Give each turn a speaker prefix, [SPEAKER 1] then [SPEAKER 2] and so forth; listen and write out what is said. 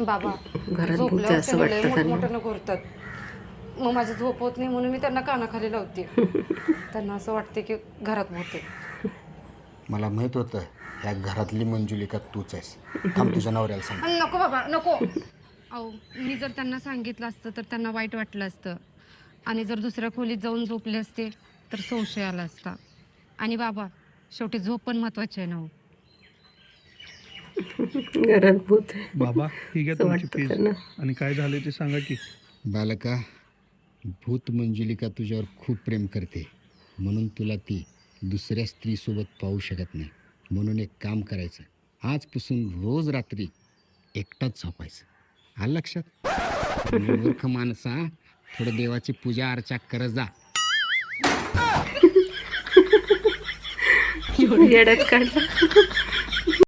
[SPEAKER 1] बाबा
[SPEAKER 2] घरात भूत
[SPEAKER 1] झोपल्यावर
[SPEAKER 2] असं
[SPEAKER 1] ते लय
[SPEAKER 2] वाटतं त्यांना.
[SPEAKER 1] मोठमोठ्यानं करतात. मग माझी झोप होत नाही म्हणून मी त्यांना कानाखाली लावते. त्यांना असं वाटते की घरात भूत आहे.
[SPEAKER 3] मला माहीत होतं या घरातली मंजुलिका तूच आहेस. थांब तुझ्या नवऱ्याला सांग.
[SPEAKER 1] नको बाबा नको. अहो मी जर त्यांना सांगितलं असतं तर त्यांना वाईट वाटलं असतं आणि जर दुसऱ्या खोलीत जाऊन झोपले असते तर संशय आला असता. आणि बाबा शेवटी झोप पण महत्वाची आहे ना हो.
[SPEAKER 2] घरात भूत आहे
[SPEAKER 4] बाबा ठीक आहे
[SPEAKER 2] असं
[SPEAKER 4] तुमची
[SPEAKER 2] वाटतं
[SPEAKER 4] फीस
[SPEAKER 2] त्यांना.
[SPEAKER 4] आणि काय झाले ते सांगा की.
[SPEAKER 3] बालका, भूत मंजुलिका तुझ्यावर खूप प्रेम करते म्हणून तुला ती दुसऱ्या स्त्रीसोबत पाहू शकत नाही. म्हणून एक काम करायचं, आजपासून रोज रात्री एकटाच झोपायचं. आलं लक्षात? आणि मूर्ख माणसा, थोडं देवाची पूजा अर्चा करत जा.
[SPEAKER 2] येड्यात काढला.